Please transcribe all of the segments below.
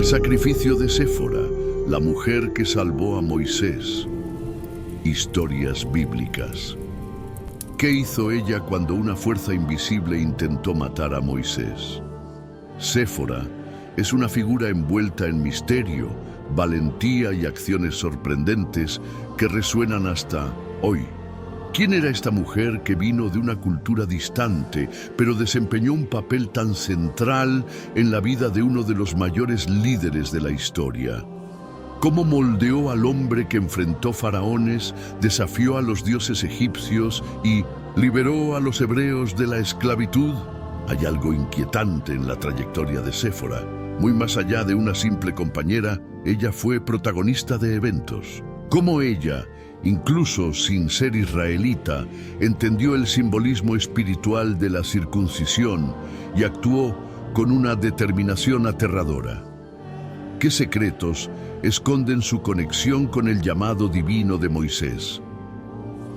sacrificio de Séfora, la mujer que salvó a Moisés. Historias bíblicas. ¿Qué hizo ella cuando una fuerza invisible intentó matar a Moisés? Séfora es una figura envuelta en misterio, valentía y acciones sorprendentes que resuenan hasta hoy. ¿Quién era esta mujer que vino de una cultura distante, pero desempeñó un papel tan central en la vida de uno de los mayores líderes de la historia? ¿Cómo moldeó al hombre que enfrentó faraones, desafió a los dioses egipcios y liberó a los hebreos de la esclavitud? Hay algo inquietante en la trayectoria de Séfora. Muy más allá de una simple compañera, ella fue protagonista de eventos. ¿Cómo ella, incluso sin ser israelita, entendió el simbolismo espiritual de la circuncisión y actuó con una determinación aterradora? ¿Qué secretos esconden su conexión con el llamado divino de Moisés?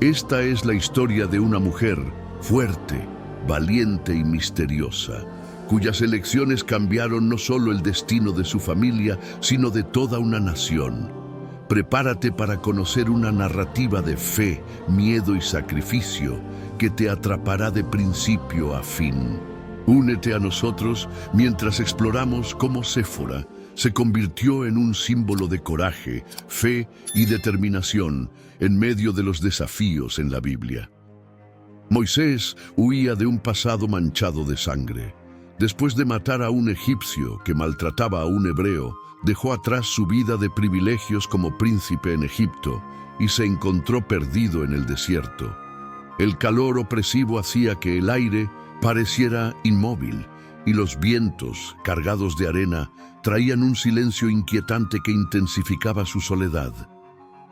Esta es la historia de una mujer fuerte, valiente y misteriosa, cuyas elecciones cambiaron no solo el destino de su familia, sino de toda una nación. Prepárate para conocer una narrativa de fe, miedo y sacrificio que te atrapará de principio a fin. Únete a nosotros mientras exploramos cómo Séfora se convirtió en un símbolo de coraje, fe y determinación en medio de los desafíos en la Biblia. Moisés huía de un pasado manchado de sangre. Después de matar a un egipcio que maltrataba a un hebreo, dejó atrás su vida de privilegios como príncipe en Egipto y se encontró perdido en el desierto. El calor opresivo hacía que el aire pareciera inmóvil y los vientos, cargados de arena, traían un silencio inquietante que intensificaba su soledad.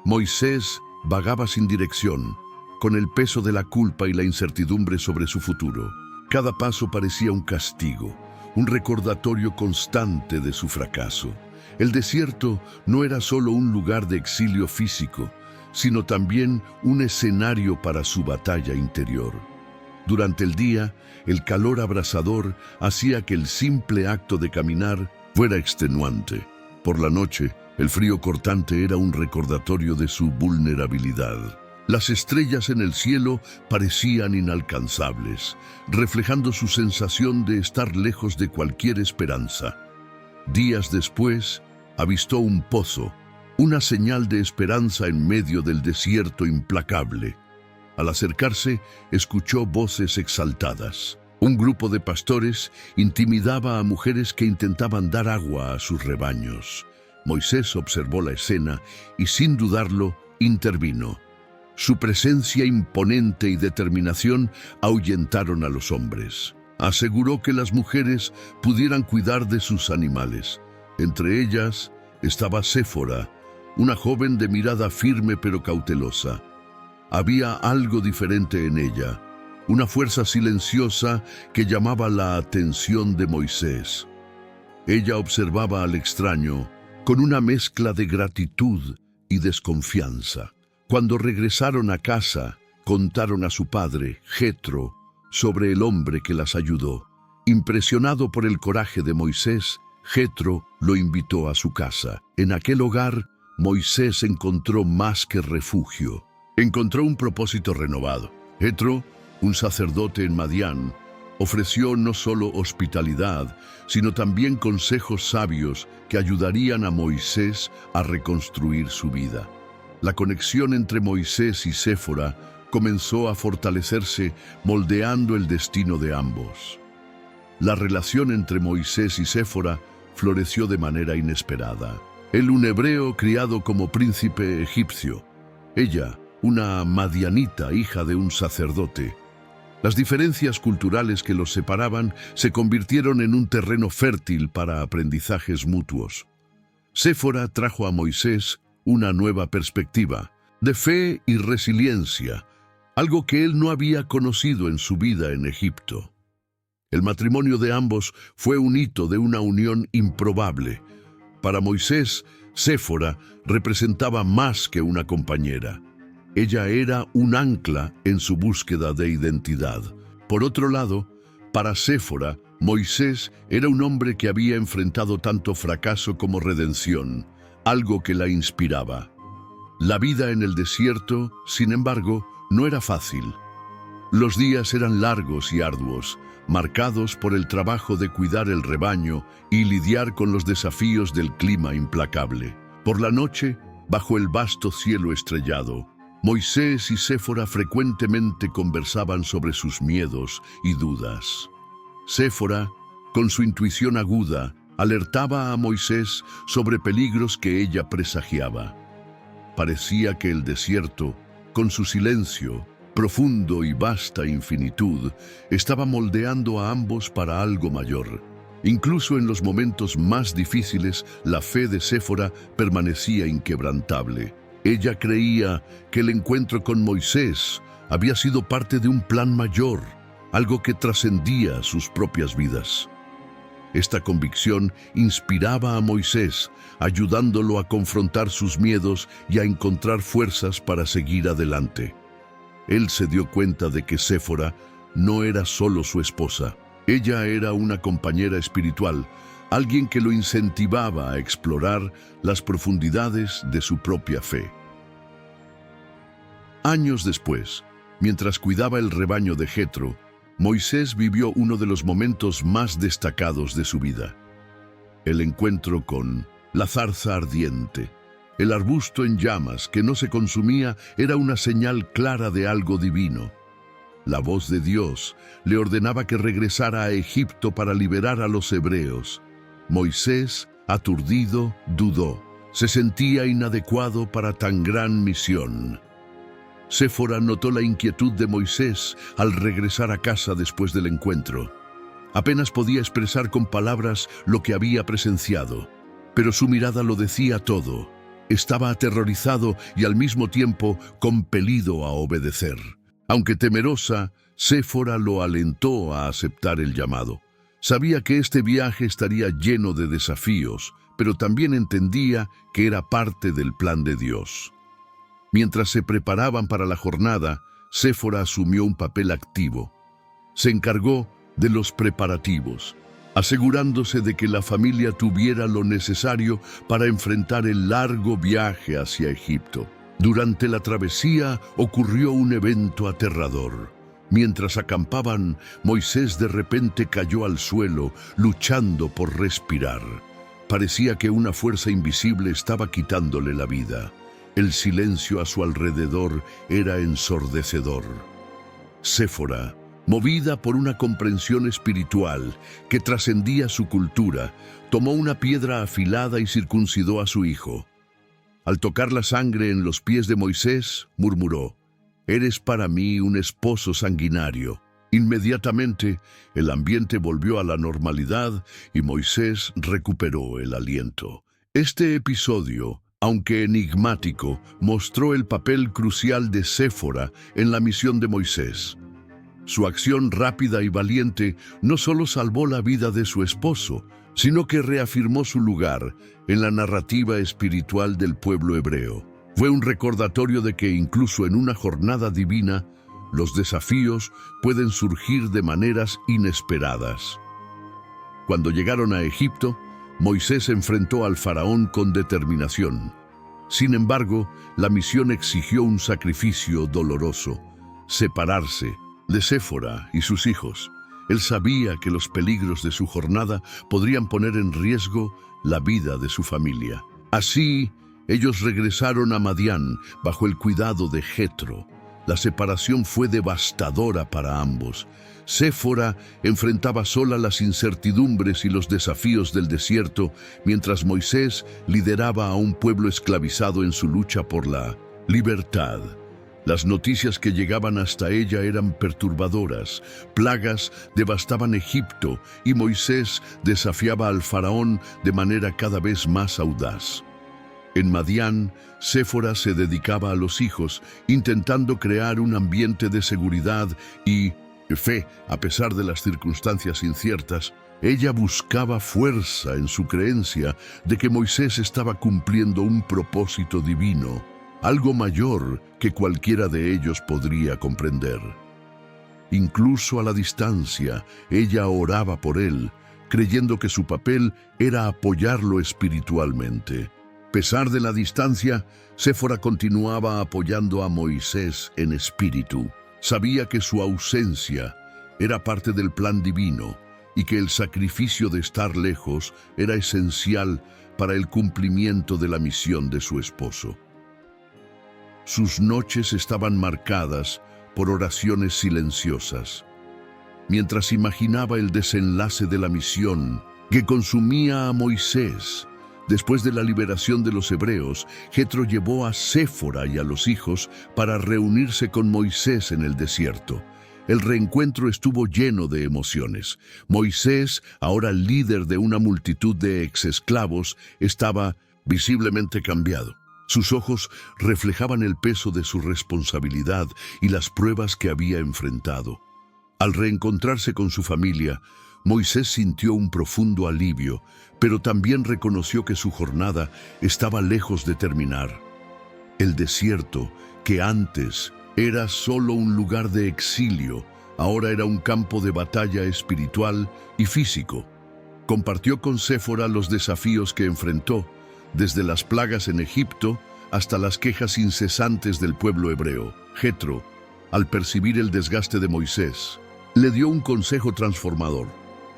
Moisés vagaba sin dirección, con el peso de la culpa y la incertidumbre sobre su futuro. Cada paso parecía un castigo, un recordatorio constante de su fracaso. El desierto no era solo un lugar de exilio físico, sino también un escenario para su batalla interior. Durante el día, el calor abrasador hacía que el simple acto de caminar fuera extenuante. Por la noche, el frío cortante era un recordatorio de su vulnerabilidad. Las estrellas en el cielo parecían inalcanzables, reflejando su sensación de estar lejos de cualquier esperanza. Días después, avistó un pozo, una señal de esperanza en medio del desierto implacable. Al acercarse, escuchó voces exaltadas. Un grupo de pastores intimidaba a mujeres que intentaban dar agua a sus rebaños. Moisés observó la escena y, sin dudarlo, intervino. Su presencia imponente y determinación ahuyentaron a los hombres. Aseguró que las mujeres pudieran cuidar de sus animales. Entre ellas estaba Séfora, una joven de mirada firme pero cautelosa. Había algo diferente en ella, una fuerza silenciosa que llamaba la atención de Moisés. Ella observaba al extraño con una mezcla de gratitud y desconfianza. Cuando regresaron a casa, contaron a su padre, Jetro, sobre el hombre que las ayudó. Impresionado por el coraje de Moisés, Jetro lo invitó a su casa. En aquel hogar, Moisés encontró más que refugio. Encontró un propósito renovado. Jetro, un sacerdote en Madián, ofreció no solo hospitalidad, sino también consejos sabios que ayudarían a Moisés a reconstruir su vida. La conexión entre Moisés y Séfora comenzó a fortalecerse, moldeando el destino de ambos. La relación entre Moisés y Séfora floreció de manera inesperada. Él, un hebreo criado como príncipe egipcio. Ella, una madianita, hija de un sacerdote. Las diferencias culturales que los separaban se convirtieron en un terreno fértil para aprendizajes mutuos. Séfora trajo a Moisés una nueva perspectiva, de fe y resiliencia, algo que él no había conocido en su vida en Egipto. El matrimonio de ambos fue un hito de una unión improbable. Para Moisés, Séfora representaba más que una compañera. Ella era un ancla en su búsqueda de identidad. Por otro lado, para Séfora, Moisés era un hombre que había enfrentado tanto fracaso como redención, algo que la inspiraba. La vida en el desierto, sin embargo, no era fácil. Los días eran largos y arduos, marcados por el trabajo de cuidar el rebaño y lidiar con los desafíos del clima implacable. Por la noche, bajo el vasto cielo estrellado, Moisés y Séfora frecuentemente conversaban sobre sus miedos y dudas. Séfora, con su intuición aguda, alertaba a Moisés sobre peligros que ella presagiaba. Parecía que el desierto, con su silencio, profundo y vasta infinitud, estaba moldeando a ambos para algo mayor. Incluso en los momentos más difíciles, la fe de Séfora permanecía inquebrantable. Ella creía que el encuentro con Moisés había sido parte de un plan mayor, algo que trascendía sus propias vidas. Esta convicción inspiraba a Moisés, ayudándolo a confrontar sus miedos y a encontrar fuerzas para seguir adelante. Él se dio cuenta de que Séfora no era solo su esposa. Ella era una compañera espiritual, alguien que lo incentivaba a explorar las profundidades de su propia fe. Años después, mientras cuidaba el rebaño de Jetro, Moisés vivió uno de los momentos más destacados de su vida. El encuentro con la zarza ardiente. El arbusto en llamas que no se consumía era una señal clara de algo divino. La voz de Dios le ordenaba que regresara a Egipto para liberar a los hebreos. Moisés, aturdido, dudó. Se sentía inadecuado para tan gran misión. Séfora notó la inquietud de Moisés al regresar a casa después del encuentro. Apenas podía expresar con palabras lo que había presenciado, pero su mirada lo decía todo. Estaba aterrorizado y al mismo tiempo compelido a obedecer. Aunque temerosa, Séfora lo alentó a aceptar el llamado. Sabía que este viaje estaría lleno de desafíos, pero también entendía que era parte del plan de Dios. Mientras se preparaban para la jornada, Séfora asumió un papel activo. Se encargó de los preparativos, asegurándose de que la familia tuviera lo necesario para enfrentar el largo viaje hacia Egipto. Durante la travesía ocurrió un evento aterrador. Mientras acampaban, Moisés de repente cayó al suelo, luchando por respirar. Parecía que una fuerza invisible estaba quitándole la vida. El silencio a su alrededor era ensordecedor. Séfora, movida por una comprensión espiritual que trascendía su cultura, tomó una piedra afilada y circuncidó a su hijo. Al tocar la sangre en los pies de Moisés, murmuró: «Eres para mí un esposo sanguinario». Inmediatamente, el ambiente volvió a la normalidad y Moisés recuperó el aliento. Este episodio, aunque enigmático, mostró el papel crucial de Séfora en la misión de Moisés. Su acción rápida y valiente no solo salvó la vida de su esposo, sino que reafirmó su lugar en la narrativa espiritual del pueblo hebreo. Fue un recordatorio de que incluso en una jornada divina, los desafíos pueden surgir de maneras inesperadas. Cuando llegaron a Egipto, Moisés enfrentó al faraón con determinación. Sin embargo, la misión exigió un sacrificio doloroso: separarse de Séfora y sus hijos. Él sabía que los peligros de su jornada podrían poner en riesgo la vida de su familia. Así, ellos regresaron a Madián bajo el cuidado de Jetro. La separación fue devastadora para ambos. Séfora enfrentaba sola las incertidumbres y los desafíos del desierto, mientras Moisés lideraba a un pueblo esclavizado en su lucha por la libertad. Las noticias que llegaban hasta ella eran perturbadoras. Plagas devastaban Egipto y Moisés desafiaba al faraón de manera cada vez más audaz. En Madián, Séfora se dedicaba a los hijos, intentando crear un ambiente de seguridad y fe, a pesar de las circunstancias inciertas. Ella buscaba fuerza en su creencia de que Moisés estaba cumpliendo un propósito divino, algo mayor que cualquiera de ellos podría comprender. Incluso a la distancia, ella oraba por él, creyendo que su papel era apoyarlo espiritualmente. A pesar de la distancia, Séfora continuaba apoyando a Moisés en espíritu. Sabía que su ausencia era parte del plan divino y que el sacrificio de estar lejos era esencial para el cumplimiento de la misión de su esposo. Sus noches estaban marcadas por oraciones silenciosas, mientras imaginaba el desenlace de la misión que consumía a Moisés. Después de la liberación de los hebreos, Jetro llevó a Séfora y a los hijos para reunirse con Moisés en el desierto. El reencuentro estuvo lleno de emociones. Moisés, ahora líder de una multitud de exesclavos, estaba visiblemente cambiado. Sus ojos reflejaban el peso de su responsabilidad y las pruebas que había enfrentado. Al reencontrarse con su familia, Moisés sintió un profundo alivio, pero también reconoció que su jornada estaba lejos de terminar. El desierto, que antes era solo un lugar de exilio, ahora era un campo de batalla espiritual y físico. Compartió con Séfora los desafíos que enfrentó, desde las plagas en Egipto hasta las quejas incesantes del pueblo hebreo. Jetro, al percibir el desgaste de Moisés, le dio un consejo transformador: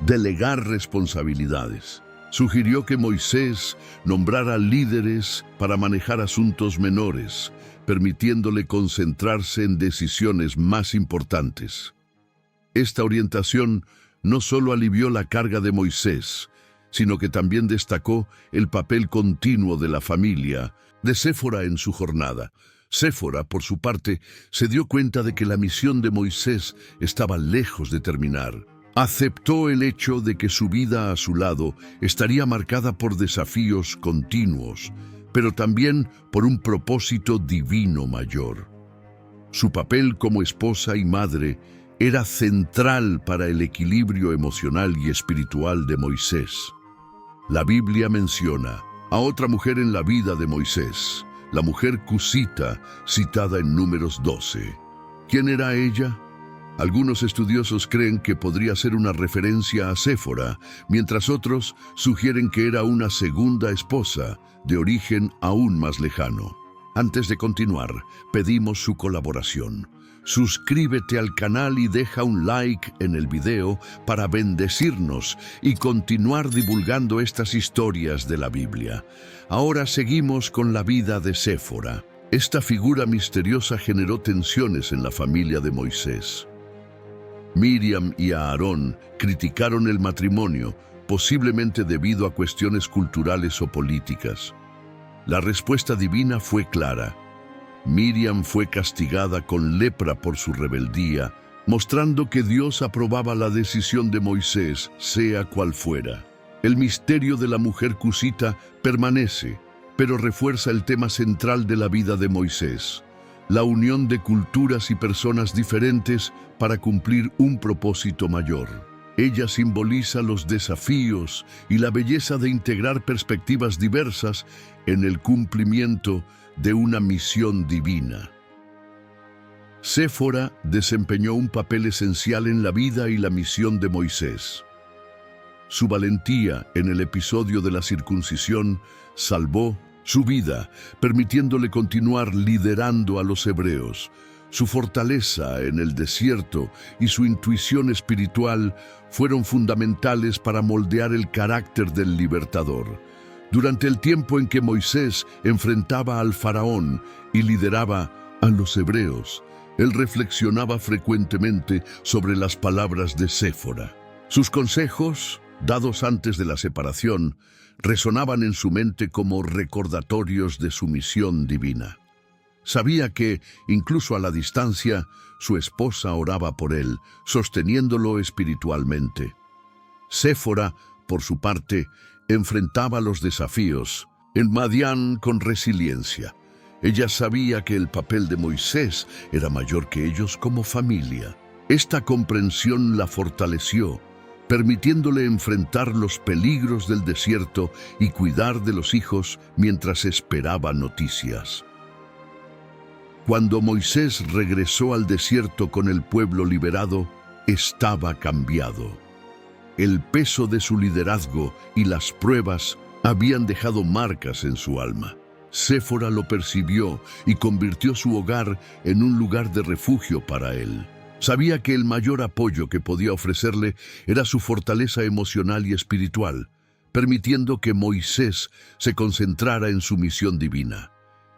delegar responsabilidades. Sugirió que Moisés nombrara líderes para manejar asuntos menores, permitiéndole concentrarse en decisiones más importantes. Esta orientación no solo alivió la carga de Moisés, sino que también destacó el papel continuo de la familia de Séfora en su jornada. Séfora, por su parte, se dio cuenta de que la misión de Moisés estaba lejos de terminar. Aceptó el hecho de que su vida a su lado estaría marcada por desafíos continuos, pero también por un propósito divino mayor. Su papel como esposa y madre era central para el equilibrio emocional y espiritual de Moisés. La Biblia menciona a otra mujer en la vida de Moisés, la mujer cusita, citada en Números 12. ¿Quién era ella? Algunos estudiosos creen que podría ser una referencia a Séfora, mientras otros sugieren que era una segunda esposa, de origen aún más lejano. Antes de continuar, pedimos su colaboración. Suscríbete al canal y deja un like en el video para bendecirnos y continuar divulgando estas historias de la Biblia. Ahora seguimos con la vida de Séfora. Esta figura misteriosa generó tensiones en la familia de Moisés. Miriam y Aarón criticaron el matrimonio, posiblemente debido a cuestiones culturales o políticas. La respuesta divina fue clara. Miriam fue castigada con lepra por su rebeldía, mostrando que Dios aprobaba la decisión de Moisés, sea cual fuera. El misterio de la mujer cusita permanece, pero refuerza el tema central de la vida de Moisés: la unión de culturas y personas diferentes para cumplir un propósito mayor. Ella simboliza los desafíos y la belleza de integrar perspectivas diversas en el cumplimiento de una misión divina. Séfora desempeñó un papel esencial en la vida y la misión de Moisés. Su valentía en el episodio de la circuncisión salvó su vida, permitiéndole continuar liderando a los hebreos. Su fortaleza en el desierto y su intuición espiritual fueron fundamentales para moldear el carácter del libertador. Durante el tiempo en que Moisés enfrentaba al faraón y lideraba a los hebreos, él reflexionaba frecuentemente sobre las palabras de Séfora. Sus consejos, dados antes de la separación, resonaban en su mente como recordatorios de su misión divina. Sabía que, incluso a la distancia, su esposa oraba por él, sosteniéndolo espiritualmente. Séfora, por su parte, enfrentaba los desafíos en Madián con resiliencia. Ella sabía que el papel de Moisés era mayor que ellos como familia. Esta comprensión la fortaleció, permitiéndole enfrentar los peligros del desierto y cuidar de los hijos mientras esperaba noticias. Cuando Moisés regresó al desierto con el pueblo liberado, estaba cambiado. El peso de su liderazgo y las pruebas habían dejado marcas en su alma. Séfora lo percibió y convirtió su hogar en un lugar de refugio para él. Sabía que el mayor apoyo que podía ofrecerle era su fortaleza emocional y espiritual, permitiendo que Moisés se concentrara en su misión divina.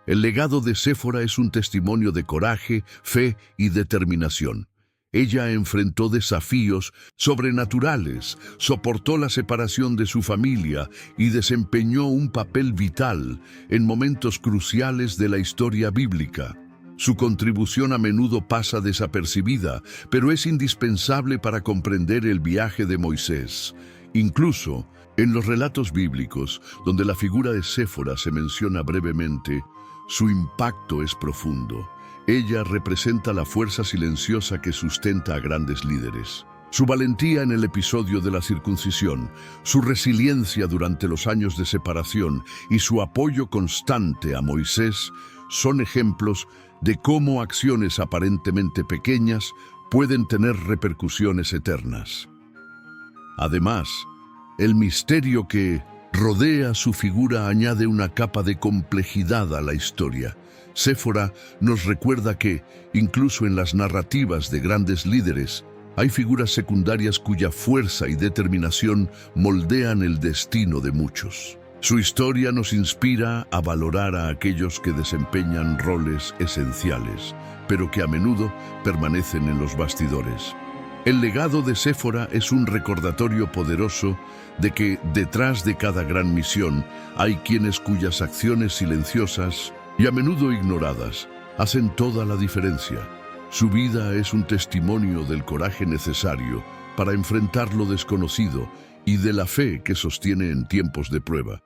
El legado de Séfora es un testimonio de coraje, fe y determinación. Ella enfrentó desafíos sobrenaturales, soportó la separación de su familia y desempeñó un papel vital en momentos cruciales de la historia bíblica. Su contribución a menudo pasa desapercibida, pero es indispensable para comprender el viaje de Moisés. Incluso en los relatos bíblicos, donde la figura de Séfora se menciona brevemente, su impacto es profundo. Ella representa la fuerza silenciosa que sustenta a grandes líderes. Su valentía en el episodio de la circuncisión, su resiliencia durante los años de separación y su apoyo constante a Moisés son ejemplos de cómo acciones aparentemente pequeñas pueden tener repercusiones eternas. Además, el misterio que rodea su figura añade una capa de complejidad a la historia. Séfora nos recuerda que, incluso en las narrativas de grandes líderes, hay figuras secundarias cuya fuerza y determinación moldean el destino de muchos. Su historia nos inspira a valorar a aquellos que desempeñan roles esenciales, pero que a menudo permanecen en los bastidores. El legado de Séfora es un recordatorio poderoso de que detrás de cada gran misión hay quienes cuyas acciones silenciosas y a menudo ignoradas hacen toda la diferencia. Su vida es un testimonio del coraje necesario para enfrentar lo desconocido y de la fe que sostiene en tiempos de prueba.